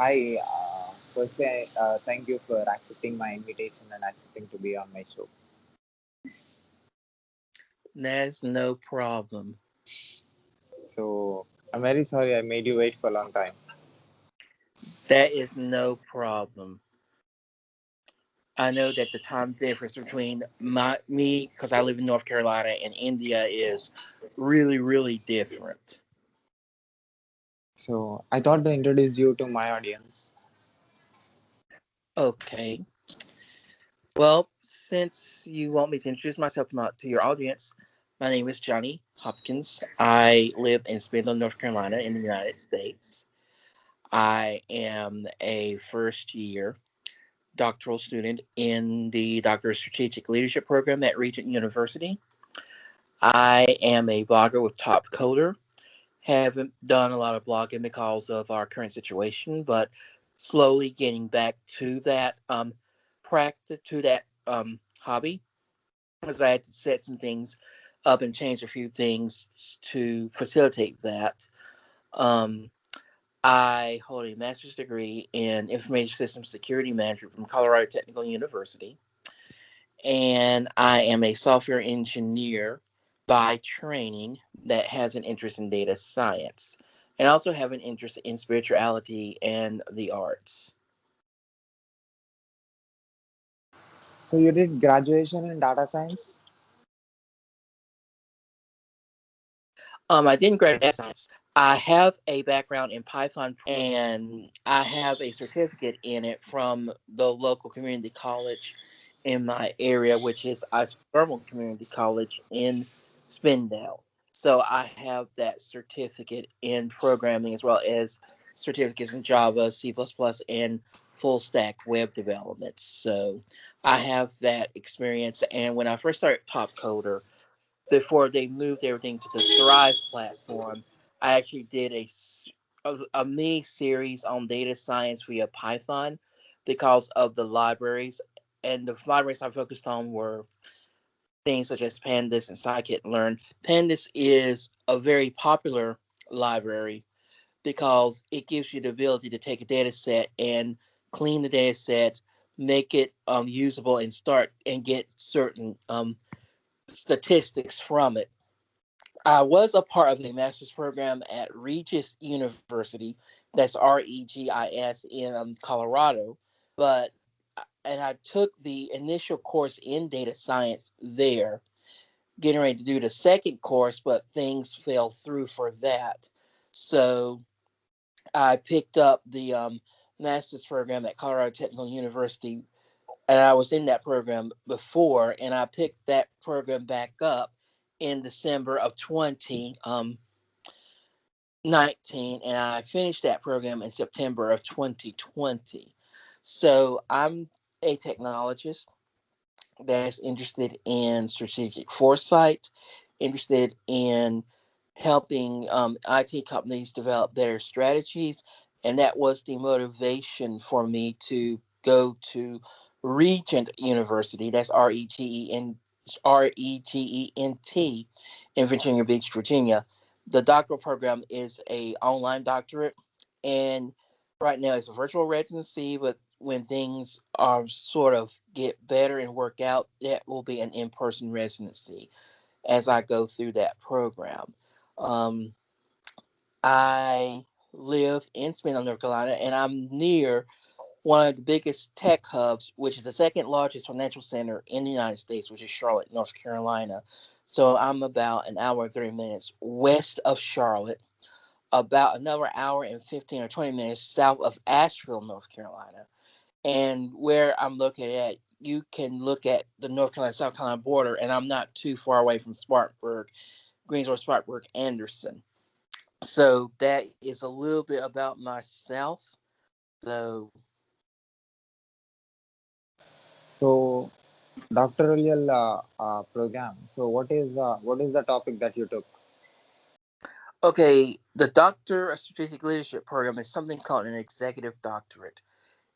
Hi. Firstly, thank you for accepting my invitation and accepting to be on my show. That's no problem. So, I'm very sorry I made you wait for a long time. That is no problem. I know that the time difference between me, because I live in North Carolina, and India is really, really different. So, I thought to introduce you to my audience. Okay. Well, since you want me to introduce myself to your audience, my name is Johnny Hopkins. I live in Spindle, North Carolina, in the United States. I am a first year doctoral student in the Doctor of Strategic Leadership program at Regent University. I am a blogger with Top Coder. Haven't done a lot of blogging because of our current situation, but slowly getting back to that practice, to that hobby, because I had to set some things up and change a few things to facilitate that. Um, I hold a master's degree in information systems security management from Colorado Technical University, and I am a software engineer by training that has an interest in data science, and also have an interest in spirituality and the arts. So, you did graduation in data science? I didn't graduate data science. I have a background in Python, and I have a certificate in it from the local community college in my area, which is Isothermal Community College in Spindale. So I have that certificate in programming as well as certificates in Java, C++, and full stack web development. So I have that experience. And when I first started Top Coder, before they moved everything to the Thrive platform, I actually did a mini series on data science via Python because of the libraries. And the libraries I focused on were things such as Pandas and Scikit-learn. Pandas is a very popular library because it gives you the ability to take a data set and clean the data set, make it usable, and start and get certain statistics from it. I was a part of a master's program at Regis University, that's Regis in Colorado, but and I took the initial course in data science there, getting ready to do the second course, but things fell through for that. So I picked up the master's program at Colorado Technical University, and I was in that program before, and I picked that program back up in December of 2019, and I finished that program in September of 2020. So I'm a technologist that's interested in strategic foresight, interested in helping IT companies develop better strategies, and that was the motivation for me to go to Regent University. That's Regent in Virginia Beach, Virginia. The doctoral program is a online doctorate, and right now it's a virtual residency, but when things are sort of get better and work out, that will be an in-person residency as I go through that program. Um, I live in Spindle, North Carolina, and I'm near one of the biggest tech hubs, which is the second largest financial center in the United States, which is Charlotte, North Carolina. So I'm about an hour and 30 minutes west of Charlotte, about another hour and 15 or 20 minutes south of Asheville, North Carolina. And where I'm looking at, you can look at the North Carolina South Carolina border, and I'm not too far away from Spartanburg, Greensboro, Spartanburg, Anderson. So that is a little bit about myself. So So, doctoral program. So, what is the topic that you took? okay, the Doctor of Strategic Leadership program is something called an executive doctorate.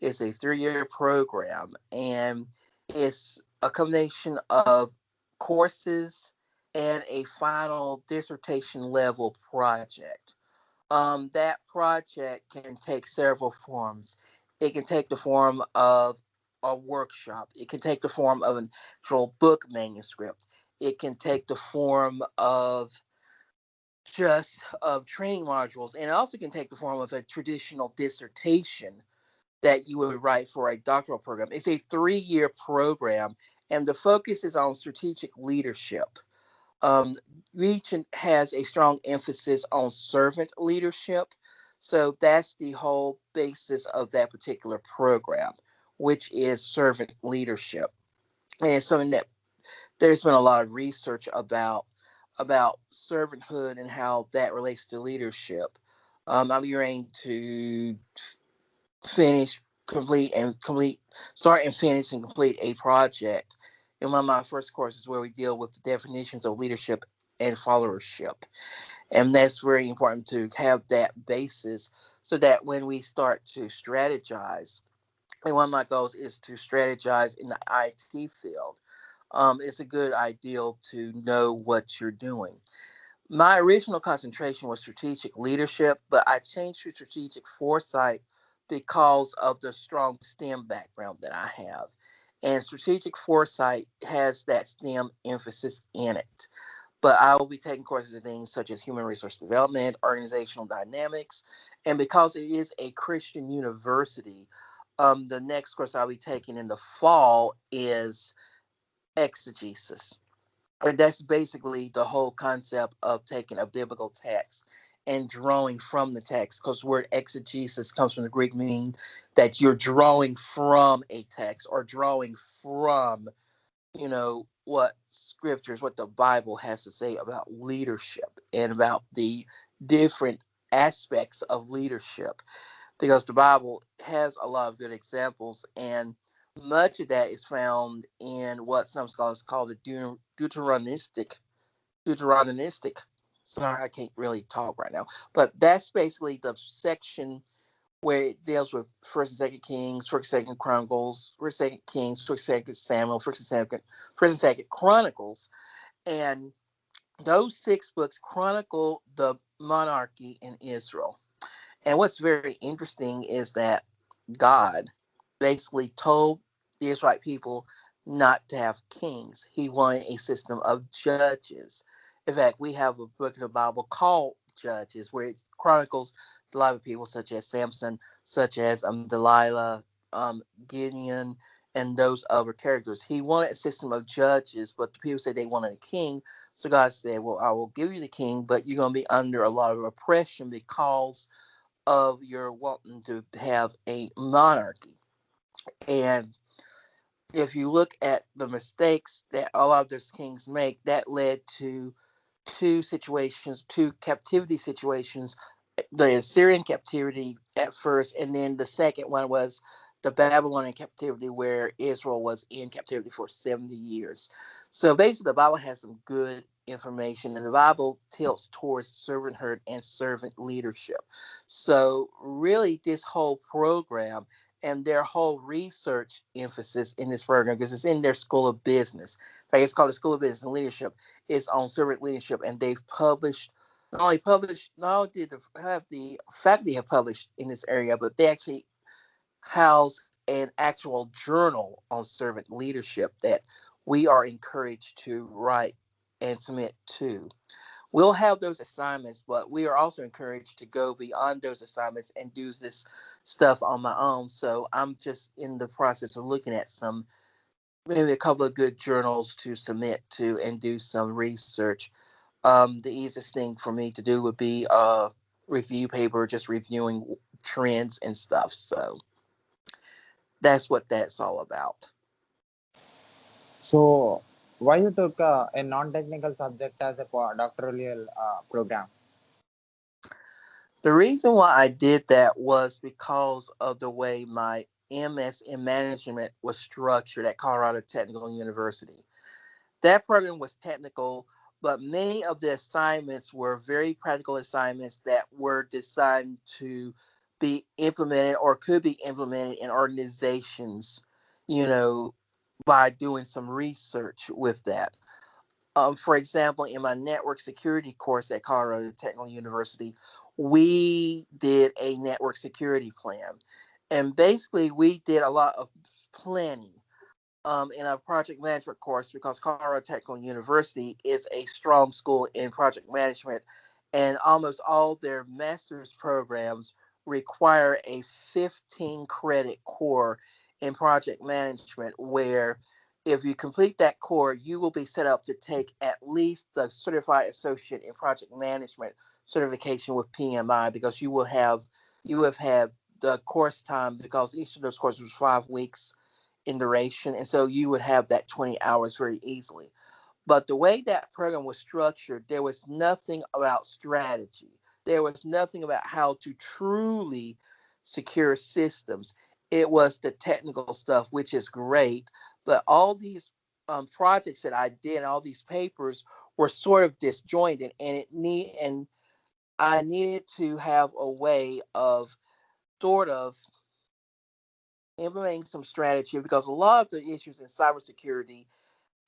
It's a 3-year program, and it's a combination of courses and a final dissertation level project. That project can take several forms. It can take the form of a workshop. It can take the form of an actual book manuscript. It can take the form of just of training modules, and it also can take the form of a traditional dissertation that you would write for a doctoral program. It's a 3-year program, and the focus is on strategic leadership. Um, Region has a strong emphasis on servant leadership. So that's the whole basis of that particular program, which is servant leadership. And it's something that there's been a lot of research about servanthood and how that relates to leadership. I'm going to finish, start and finish and complete a project in one of my first courses where we deal with the definitions of leadership and followership. And that's very important to have that basis so that when we start to strategize, and one of my goals is to strategize in the IT field, it's a good ideal to know what you're doing. My original concentration was strategic leadership, but I changed to strategic foresight because of the strong STEM background that I have. And strategic foresight has that STEM emphasis in it. But I will be taking courses in things such as human resource development, organizational dynamics, and because it is a Christian university, the next course I'll be taking in the fall is exegesis. And that's basically the whole concept of taking a biblical text and drawing from the text, because the word exegesis comes from the Greek meaning that you're drawing from a text or drawing from, what scriptures, what the Bible has to say about leadership and about the different aspects of leadership, because the Bible has a lot of good examples, and much of that is found in what some scholars call the Deuteronomistic. Sorry, I can't really talk right now, but that's basically the section where it deals with First and Second Kings, First and Second Chronicles, First and Second Kings, First and Second Samuel, First and Second Chronicles, and those 6 books chronicle the monarchy in Israel. And what's very interesting is that God basically told the Israelite people not to have kings. He wanted a system of judges. In fact, we have a book in the Bible called Judges, where it chronicles the life of people such as Samson, such as Delilah, Gideon, and those other characters. He wanted a system of judges, but the people said they wanted a king. So God said, well, I will give you the king, but you're going to be under a lot of oppression because of your wanting to have a monarchy. And if you look at the mistakes that a lot of those kings make, that led to two captivity situations, the Assyrian captivity at first, and then the second one was the Babylonian captivity, where Israel was in captivity for 70 years. So basically, the Bible has some good information, and the Bible tilts towards servanthood and servant leadership. So really, this whole program and their whole research emphasis in this program, because it's in their School of Business. In fact, it's called the School of Business and Leadership. It's on servant leadership, and they've not only did the faculty have published in this area, but they actually house an actual journal on servant leadership that we are encouraged to write and submit to. We'll have those assignments, but we are also encouraged to go beyond those assignments and do this stuff on my own. So I'm just in the process of looking at maybe a couple of good journals to submit to and do some research. The easiest thing for me to do would be a review paper, just reviewing trends and stuff. So that's what that's all about. So why you took a non-technical subject as a doctoral program? The reason why I did that was because of the way my MS in management was structured at Colorado Technical University. That program was technical, but many of the assignments were very practical assignments that were designed to be implemented or could be implemented in organizations, you know, by doing some research with that. For example, in my network security course at Colorado Technical University, we did a network security plan. And basically, we did a lot of planning in a project management course because Colorado Technical University is a strong school in project management, and almost all their master's programs require a 15 credit core in project management, where if you complete that core, you will be set up to take at least the Certified Associate in Project Management certification with PMI, because you have had the course time, because each of those courses was 5 weeks in duration, and so you would have that 20 hours very easily. But the way that program was structured, there was nothing about strategy. There was nothing about how to truly secure systems. It was the technical stuff, which is great, but all these projects that I did, all these papers were sort of disjointed, and I needed to have a way of sort of implementing some strategy, because a lot of the issues in cybersecurity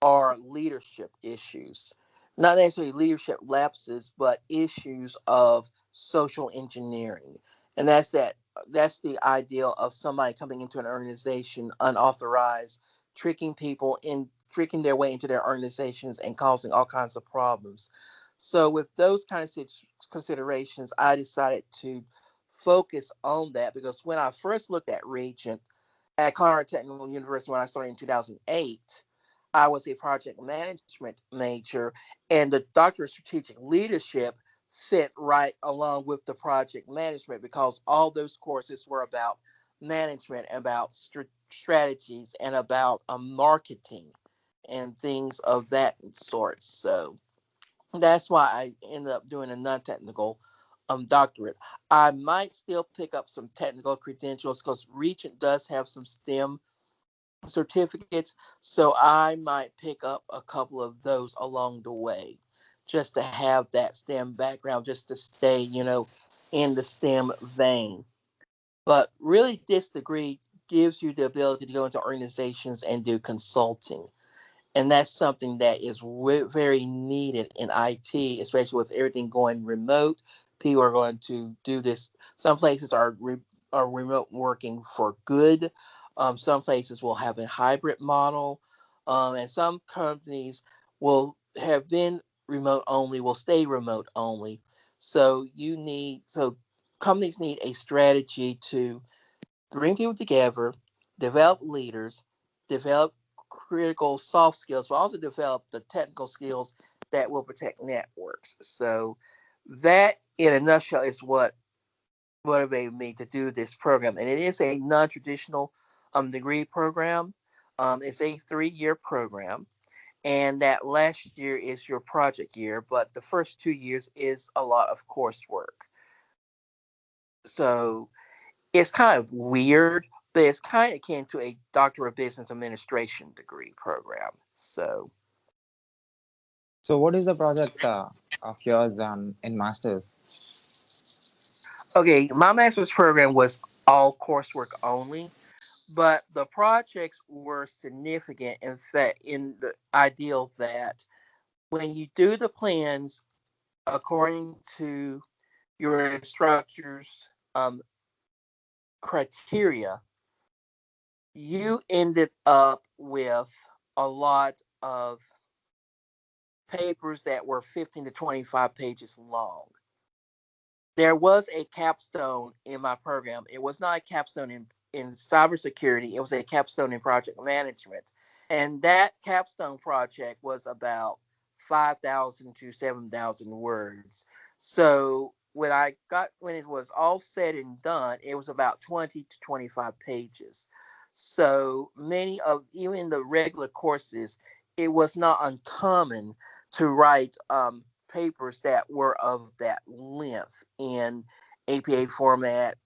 are leadership issues. Not necessarily leadership lapses, but issues of social engineering. And that's the ideal of somebody coming into an organization unauthorized, tricking their way into their organizations and causing all kinds of problems. So with those kinds of considerations, I decided to focus on that, because when I first looked at Regent at Colorado Technical University when I started in 2008, I was a project management major, and the Doctor of Strategic Leadership fit right along with the project management, because all those courses were about management, about strategies, and about marketing and things of that sort. So that's why I ended up doing a non-technical doctorate. I might still pick up some technical credentials, because Regent does have some STEM certificates, so I might pick up a couple of those along the way, just to have that STEM background, just to stay, in the STEM vein. But really, this degree gives you the ability to go into organizations and do consulting. And that's something that is very needed in IT, especially with everything going remote. People are going to do this. Some places are remote working for good. Some places will have a hybrid model, and some companies will have been remote only, will stay remote only. So companies need a strategy to bring people together, develop leaders, develop critical soft skills, but also develop the technical skills that will protect networks. So that, in a nutshell, is what motivated me to do this program. And it is a non-traditional degree program. It's a 3-year program. And that last year is your project year, but the first 2 years is a lot of coursework. So it's kind of weird, but it's kind of akin to a Doctor of Business Administration degree program. So, So what is the project of yours in masters? okay, my master's program was all coursework only, but the projects were significant. In fact, in the ideal that when you do the plans according to your instructor's criteria, you ended up with a lot of papers that were 15 to 25 pages long. There was a capstone in my program. It was not a capstone in cybersecurity, it was a capstone in project management. And that capstone project was about 5,000 to 7,000 words. So when it was all said and done, it was about 20 to 25 pages. So many of, even the regular courses, it was not uncommon to write papers that were of that length in APA format,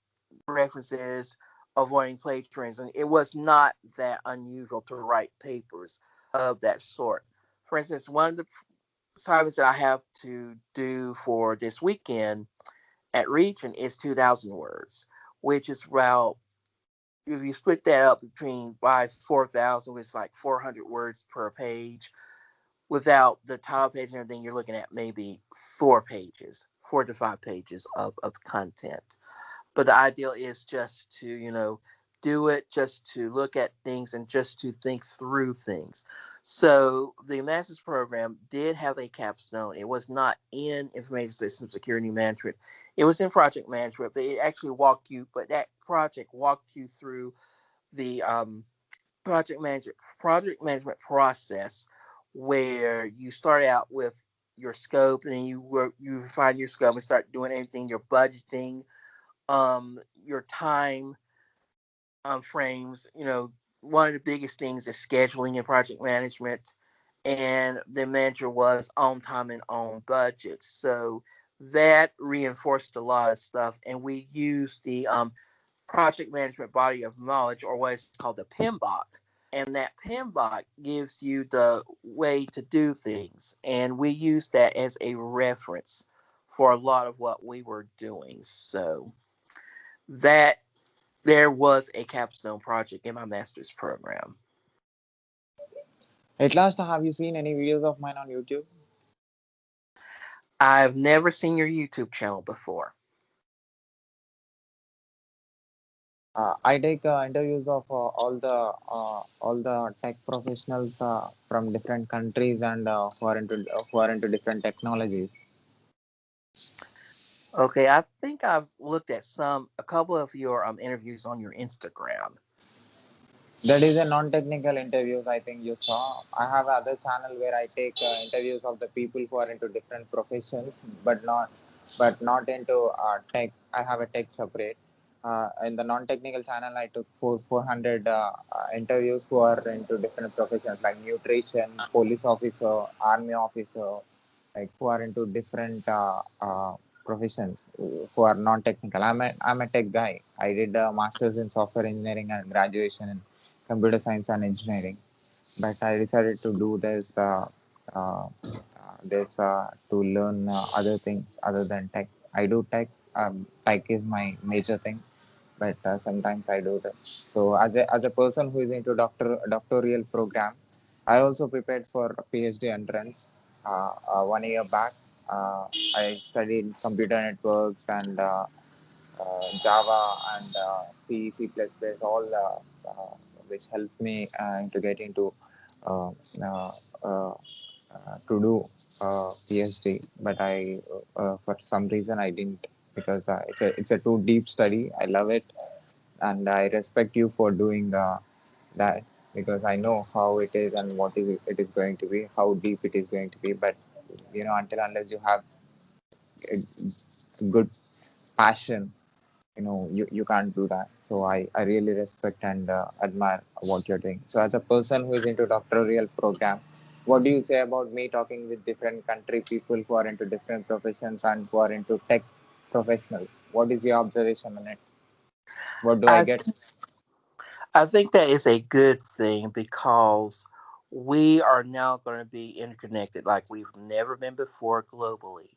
references, avoiding plagiarism. It was not that unusual to write papers of that sort. For instance, one of the assignments that I have to do for this weekend at Region is 2,000 words, which is about, if you split that up between by 4,000, it's like 400 words per page. Without the title page and everything, you're looking at maybe 4 pages 4 to 5 pages of content. But the ideal is just to, do it, just to look at things and just to think through things. So the master's program did have a capstone. It was not in information system security management. It was in project management, but it actually but that project walked you through the project management process, where you start out with your scope, and then you refine your scope and start doing everything, your budgeting, your time frames. One of the biggest things is scheduling and project management, and the manager was on time and on budget. So that reinforced a lot of stuff, and we used the project management body of knowledge, or what is called the PMBOK. And that PMBOK gives you the way to do things, and we use that as a reference for a lot of what we were doing. So that there was a capstone project in my master's program. At last, have you seen any videos of mine on YouTube? I've never seen your YouTube channel before. I take interviews of all the tech professionals from different countries and who are into different technologies. Okay, I think I've looked at a couple of your interviews on your Instagram. That is a non-technical interviews. I think you saw. I have other channel where I take interviews of the people who are into different professions, but not into tech. I have a tech separate. In the non-technical channel, I took 400 interviews who are into different professions like nutrition, police officer, army officer, like who are into different professions who are non-technical. I'm a tech guy. I did a master's in software engineering and graduation in computer science and engineering, but I decided to do this to learn other things other than tech. I do tech. Tech is my major thing, but sometimes I do this. So as a person who is into doctoral program, I also prepared for PhD entrance 1 year back. Uh, I studied computer networks and Java and C, C++, all which helps me to get into uh, uh, uh, to do PhD. But for some reason, I didn't, because it's a too deep study. I love it, and I respect you for doing that, because I know how it is and what it is going to be, how deep it is going to be. But until unless you have a good passion, you can't do that. So I really respect and admire what you're doing. So as a person who is into doctoral program, what do you say about me talking with different country people who are into different professions and who are into tech professionals? What is your observation on it? What do I I get? I think that is a good thing, because we are now going to be interconnected like we've never been before globally.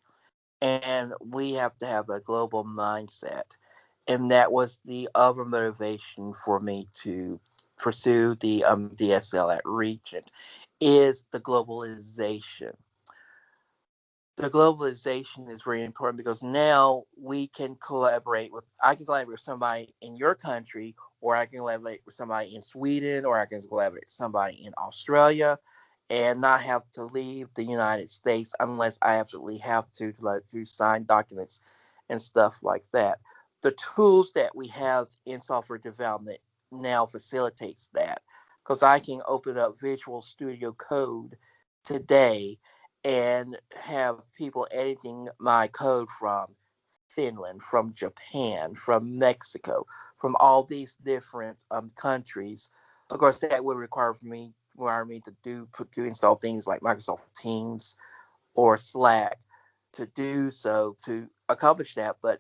And we have to have a global mindset. And that was the other motivation for me to pursue the DSL at Regent, is the globalization is very important, because now I can collaborate with somebody in your country, or I can collaborate with somebody in Sweden, or I can collaborate with somebody in Australia, and not have to leave the United States unless I absolutely have to sign documents and stuff like that. The tools that we have in software development now facilitates that, because I can open up Visual Studio Code today and have people editing my code from Finland, from Japan, from Mexico, from all these different countries. Of course, that would require me to install things like Microsoft Teams or Slack to do so, to accomplish that. But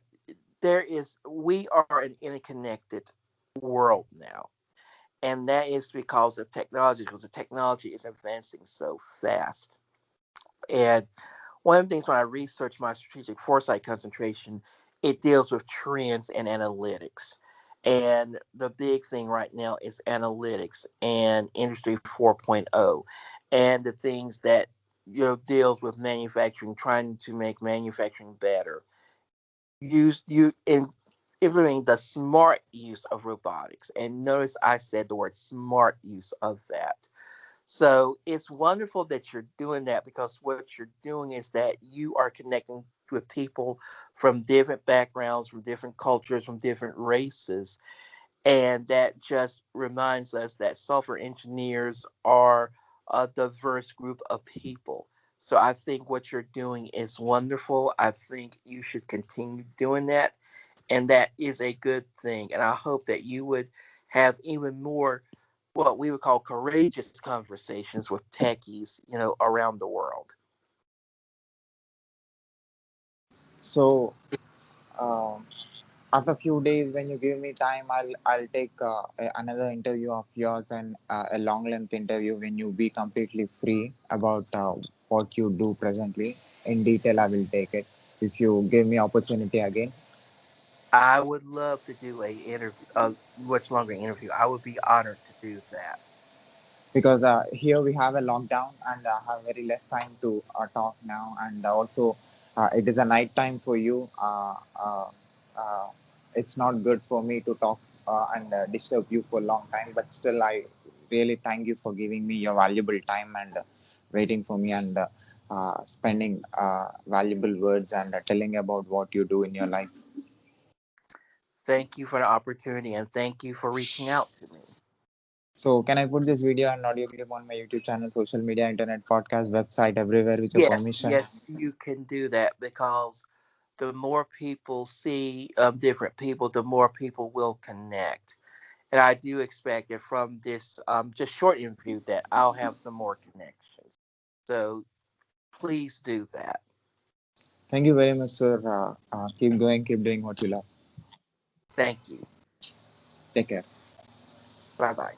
we are an interconnected world now, and that is because the technology is advancing so fast. And one of the things, when I research my strategic foresight concentration, it deals with trends and analytics. And the big thing right now is analytics and Industry 4.0, and the things that deals with manufacturing, trying to make manufacturing better. Use you in implementing the smart use of robotics. And notice I said the word smart use of that. So it's wonderful that you're doing that, because what you're doing is that you are connecting with people from different backgrounds, from different cultures, from different races. And that just reminds us that software engineers are a diverse group of people. So I think what you're doing is wonderful. I think you should continue doing that. And that is a good thing. And I hope that you would have even more what we would call courageous conversations with techies, around the world. So um, after a few days, when you give me time, I'll take another interview of yours, and a long length interview when you be completely free about what you do presently. In detail, I will take it if you give me opportunity again. I would love to do a much longer interview. I would be honored to do that. Because here we have a lockdown and have very less time to talk now, and also it is a night time for you. Uh, it's not good for me to talk and disturb you for a long time, but still I really thank you for giving me your valuable time and waiting for me and spending valuable words and telling about what you do in your life. Thank you for the opportunity, and thank you for reaching out to me. So can I put this video and audio clip on my YouTube channel, social media, internet, podcast, website, everywhere with your Yes, permission? yes, you can do that, because the more people see different people, the more people will connect. And I do expect that from this just short interview that I'll have some more connections. So please do that. Thank you very much, sir. Keep going, keep doing what you love. Thank you. Take care. Bye bye.